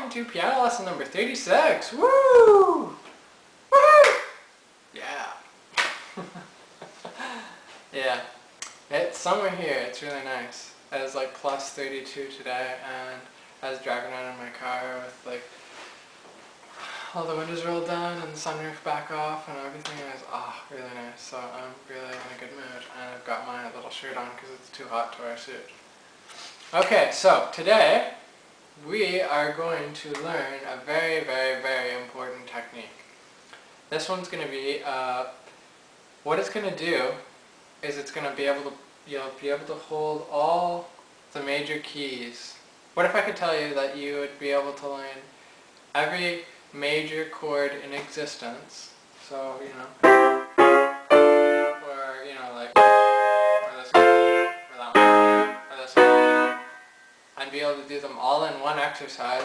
welcome to piano lesson number 36. Woo! Woo! Yeah. Yeah. It's summer here. It's really nice. It was like plus 32 today, and I was driving around in my car with like all the windows rolled down and the sunroof back off and everything. It was really nice. So I'm really in a good mood, and I've got my little shirt on because it's too hot to wear a suit. Okay, so today we are going to learn a very, very, very important technique. This one's going to be, what it's going to do is it's going to be able to, you'll be able to hold all the major keys. What if I could tell you that you would be able to learn every major chord in existence? So, you know, or, you know, like, or this one, or that one, or this one, and be able to do them all in one exercise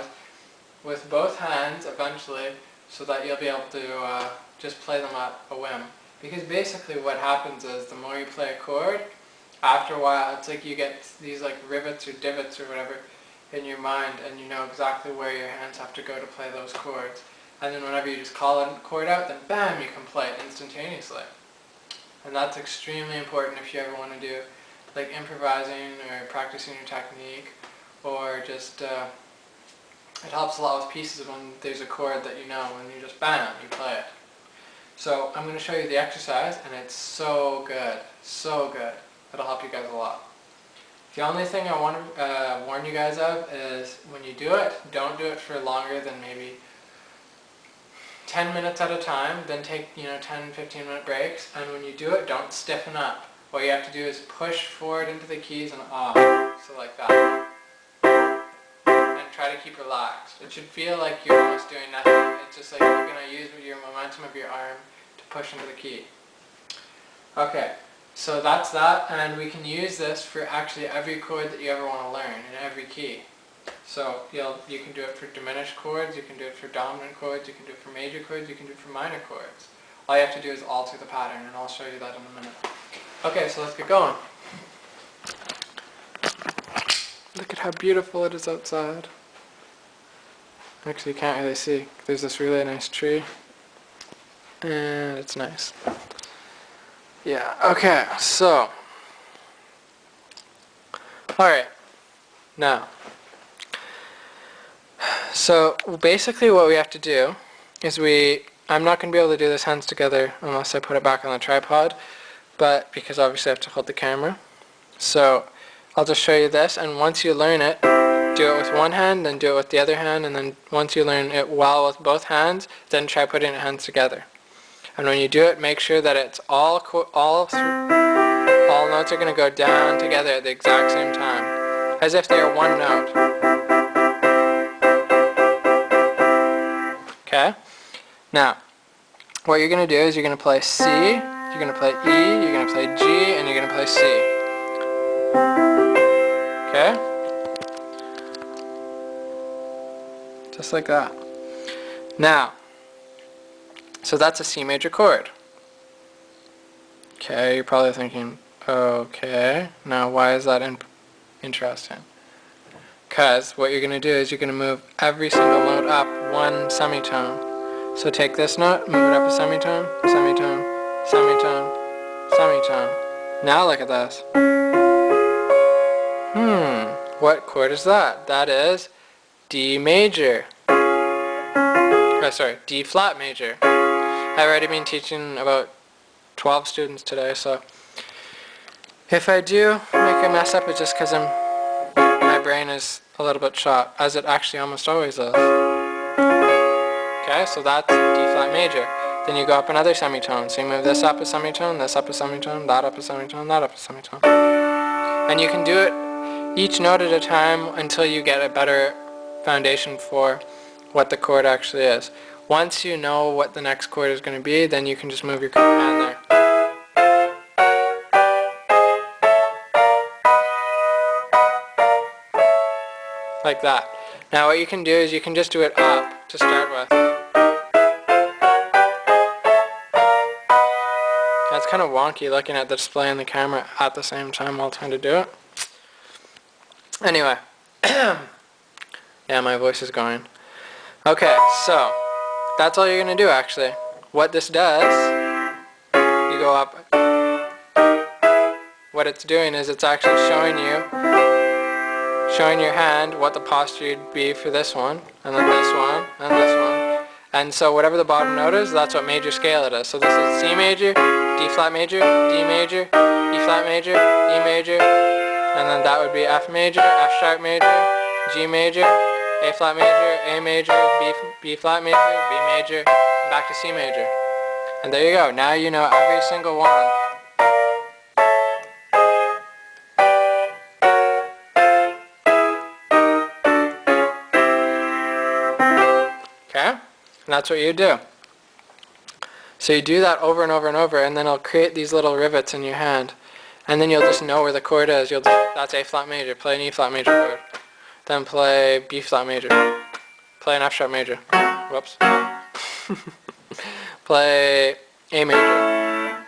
with both hands eventually, so that you'll be able to just play them at a whim. Because basically what happens is the more you play a chord, after a while it's like you get these like rivets or divots or whatever in your mind, and you know exactly where your hands have to go to play those chords. And then whenever you just call a chord out, then bam, you can play it instantaneously. And that's extremely important if you ever want to do like improvising or practicing your technique, or just it helps a lot with pieces when there's a chord that you know, and you just bam, you play it. So I'm going to show you the exercise, and it's so good, so good. It'll help you guys a lot. The only thing I want to warn you guys of is when you do it, don't do it for longer than maybe 10 minutes at a time. Then take 10-15 minute breaks, and when you do it, don't stiffen up. What you have to do is push forward into the keys and off, so like that. Try to keep relaxed. It should feel like you're almost doing nothing. It's just like you're going to use your momentum of your arm to push into the key. Okay, so that's that, and we can use this for actually every chord that you ever want to learn in every key. So you can do it for diminished chords, you can do it for dominant chords, you can do it for major chords, you can do it for minor chords. All you have to do is alter the pattern, and I'll show you that in a minute. Okay, so let's get going. Look at how beautiful it is outside. Actually, you can't really see. There's this really nice tree, and it's nice. Yeah, okay, so, alright, now, so basically what we have to do is I'm not going to be able to do this hands together unless I put it back on the tripod, but because obviously I have to hold the camera. So I'll just show you this, and once you learn it, do it with one hand, then do it with the other hand, and then once you learn it well with both hands, then try putting your hands together. And when you do it, make sure that it's all notes are going to go down together at the exact same time, as if they are one note. Okay? Now, what you're going to do is you're going to play C, you're going to play E, you're going to play G, and you're going to play C. Okay? Just like that. Now, so that's a C major chord. Okay, you're probably thinking, okay, now why is that interesting? Because what you're going to do is you're going to move every single note up one semitone. So take this note, move it up a semitone, semitone, semitone, semitone. Now look at this. What chord is that? That is D major. Sorry, D flat major. I've already been teaching about 12 students today, so if I do make a mess up, it's just because my brain is a little bit shot, as it actually almost always is. Okay, so that's D flat major. Then you go up another semitone. So you move this up a semitone, this up a semitone, that up a semitone, that up a semitone. And you can do it each note at a time until you get a better foundation for what the chord actually is. Once you know what the next chord is going to be, then you can just move your hand there. Like that. Now what you can do is you can just do it up to start with. It's kind of wonky looking at the display and the camera at the same time while trying to do it. Anyway. Yeah, my voice is going. Okay, so that's all you're going to do actually. What this does, you go up, what it's doing is it's actually showing your hand what the posture would be for this one, and then this one, and this one. And so whatever the bottom note is, that's what major scale it is. So this is C major, D flat major, D major, E flat major, E major, and then that would be F major, F sharp major, G major, A flat major, A major, B flat major, B major, and back to C major. And there you go. Now you know every single one. Okay? And that's what you do. So you do that over and over and over, and then it'll create these little rivets in your hand. And then you'll just know where the chord is. That's A flat major. Play an E flat major chord. Then play B flat major. Play an F sharp major. Whoops. Play A major.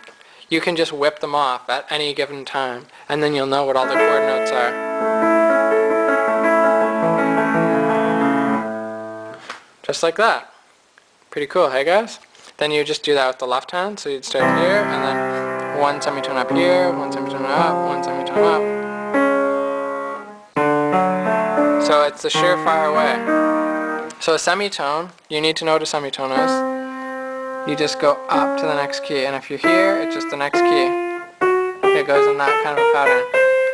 You can just whip them off at any given time, and then you'll know what all the chord notes are. Just like that. Pretty cool, hey guys? Then you just do that with the left hand, so you'd start here, and then one semitone up here, one semitone up, one semitone up. So it's the surefire way. So a semitone, you need to know what a semitone is. You just go up to the next key, and if you're here, it's just the next key. It goes in that kind of a pattern.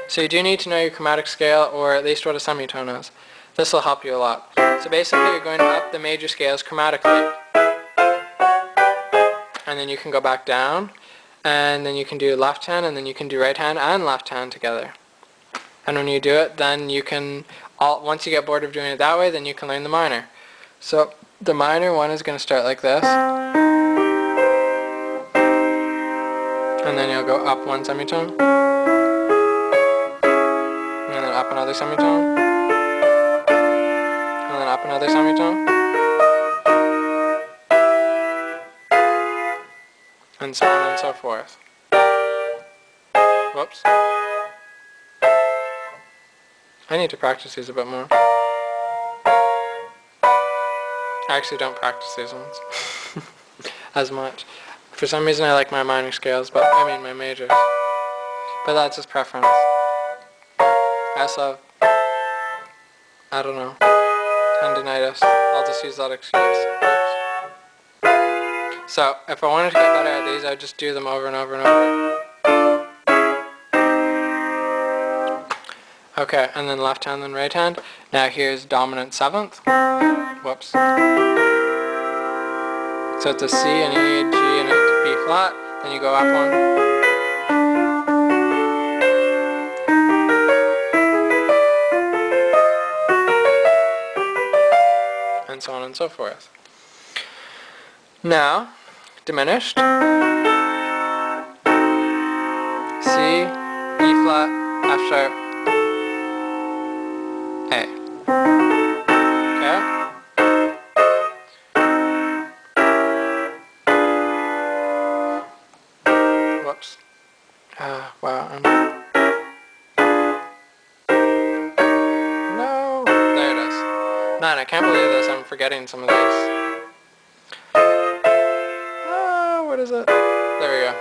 So you do need to know your chromatic scale, or at least what a semitone is. This will help you a lot. So basically you're going up the major scales chromatically. And then you can go back down, and then you can do left hand, and then you can do right hand and left hand together. And when you do it, then you can, once you get bored of doing it that way, then you can learn the minor. So the minor one is going to start like this. And then you'll go up one semitone. And then up another semitone. And then up another semitone. And so on and so forth. Whoops. I need to practice these a bit more. I actually don't practice these ones as much. For some reason I like my minor scales, my majors. But that's just preference. I also have, I don't know, tendinitis. I'll just use that excuse. Oops. So, if I wanted to get better at these, I would just do them over and over and over. Okay, and then left hand, then right hand. Now here's dominant seventh. Whoops. So it's a C, an E, a G, and a B flat. Then you go up one. And so on and so forth. Now, diminished. C, E flat, F sharp, A. Okay? Whoops. Wow. No! There it is. Man, I can't believe this. I'm forgetting some of these. What is it? There we go.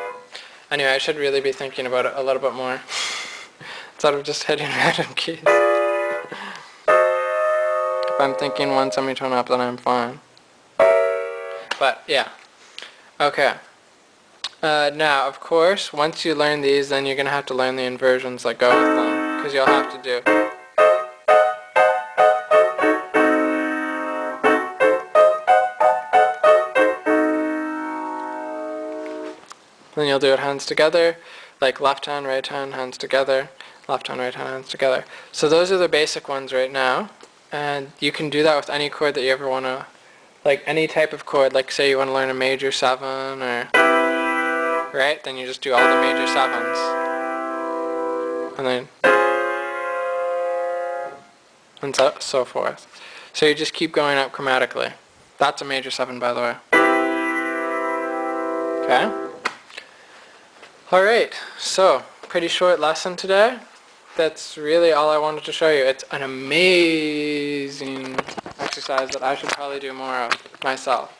Anyway, I should really be thinking about it a little bit more. Instead of just hitting random keys. If I'm thinking one semitone up, then I'm fine. But, yeah. Okay. Now, of course, once you learn these, then you're going to have to learn the inversions that go with them. Because you'll have to do. Then you'll do it hands together, like left hand, right hand, hands together, left hand, right hand, hands together. So those are the basic ones right now, and you can do that with any chord that you ever want to, like any type of chord, like say you want to learn a major 7 or, right, then you just do all the major 7s, and so forth. So you just keep going up chromatically. That's a major 7, by the way. Okay? Alright, so pretty short lesson today. That's really all I wanted to show you. It's an amazing exercise. exercise that I should probably do more of myself,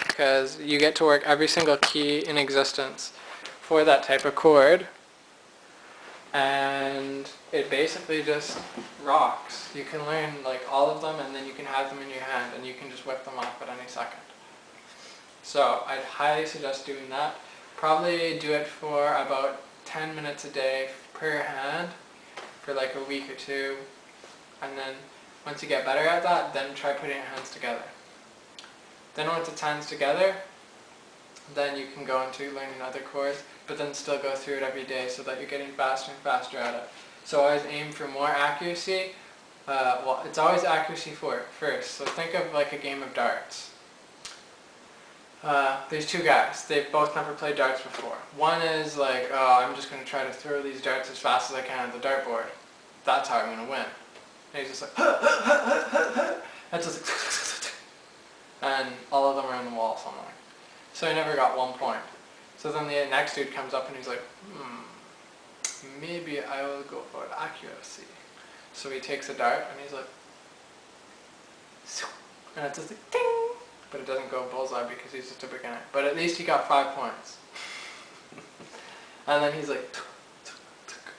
because you get to work every single key in existence for that type of chord, and it basically just rocks. You can learn like all of them, and then you can have them in your hand, and you can just whip them off at any second. So I'd highly suggest doing that. Probably do it for about 10 minutes a day per hand for like a week or two, and then once you get better at that, then try putting your hands together. Then once it's hands together, then you can go into learning other chords, but then still go through it every day so that you're getting faster and faster at it. So always aim for more accuracy. Well, it's always accuracy first. So think of like a game of darts. There's two guys. They've both never played darts before. One is like, oh, I'm just going to try to throw these darts as fast as I can at the dartboard. That's how I'm going to win. And he's just like, and just like, and all of them are on the wall somewhere. So he never got 1 point. So then the next dude comes up and he's like, maybe I will go for accuracy. So he takes a dart and he's like, and it's just like, ding! But it doesn't go bullseye because he's just a beginner. But at least he got 5 points. And then he's like,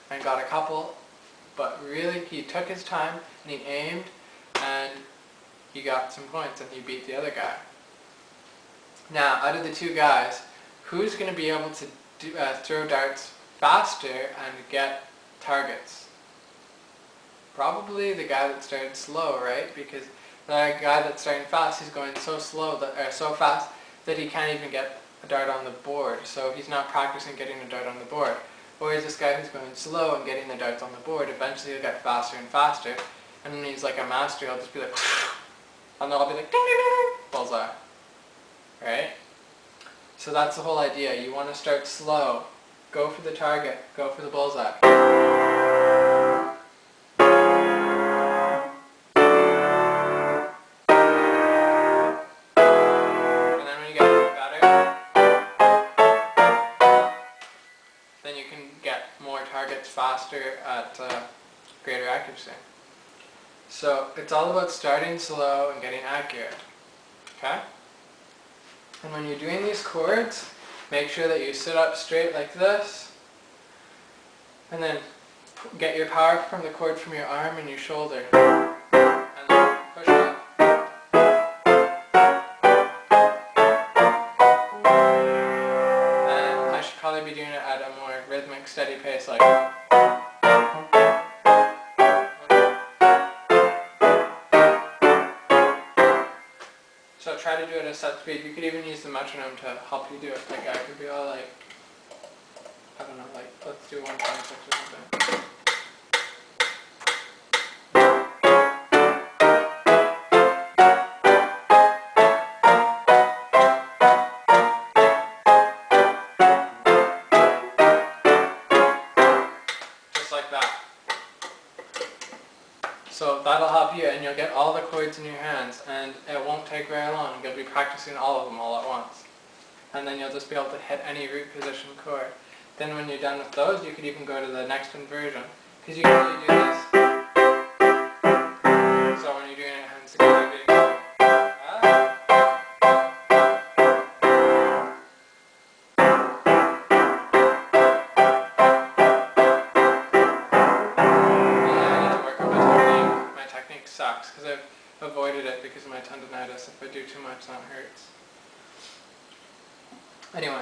and got a couple. But really, he took his time and he aimed and he got some points and he beat the other guy. Now, out of the two guys, who's going to be able to throw darts faster and get targets? Probably the guy that started slow, right? Because the guy that's starting fast, he's going so slow that, so fast that he can't even get a dart on the board. So he's not practicing getting a dart on the board. Whereas this guy who's going slow and getting the darts on the board, eventually he'll get faster and faster. And then he's like a master, he'll just be like, and then I'll be like, ding, ding, ding, bullseye. Right? So that's the whole idea. You want to start slow. Go for the target. Go for the bullseye. And then when you get better, then you can get more targets faster at greater accuracy. So it's all about starting slow and getting accurate. Okay? And when you're doing these chords, make sure that you sit up straight like this, and then get your power from the chord from your arm and your shoulder, and then push up. And I should probably be doing it at a more rhythmic, steady pace, like. So try to do it at a set speed. You could even use the metronome to help you do it. Like I could be all like, I don't know, like let's do 1.6 or something. Just like that. So that'll help you, and you'll get all the chords in your hands, and it won't take very long. You'll be practicing all of them all at once. And then you'll just be able to hit any root position chord. Then when you're done with those, you could even go to the next inversion. Because you can really do this. So when you're doing it hands together, you're doing sucks because I've avoided it because of my tendonitis. If I do too much, that hurts. Anyway,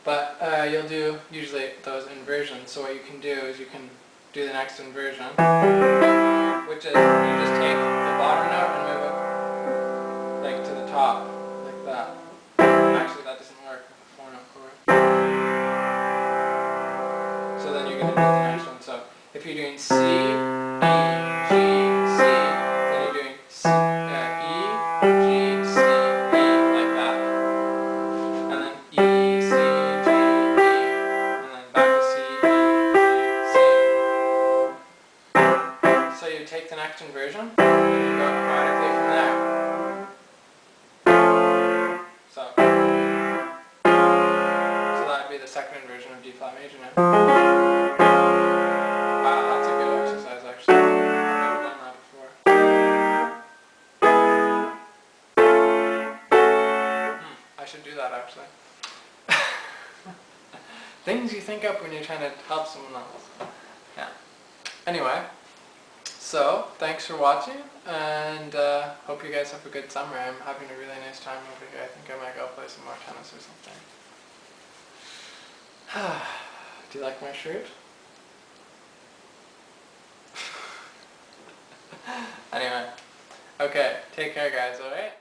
but you'll do usually those inversions. So what you can do is you can do the next inversion, which is you just take the bottom note and move it like to the top, like that. Actually, that doesn't work with a 4-note chord. So then you're going to do the next one. So if you're doing C, E, G, inversion, and then go chromatically from there. So that would be the second inversion of D flat major now. Wow, that's a good exercise actually. I've never done that before. should do that actually. Things you think up when you're trying to help someone else. Yeah. Anyway, so thanks for watching, and hope you guys have a good summer. I'm having a really nice time over here. I think I might go play some more tennis or something. Do you like my shirt? Anyway, okay, take care guys, alright?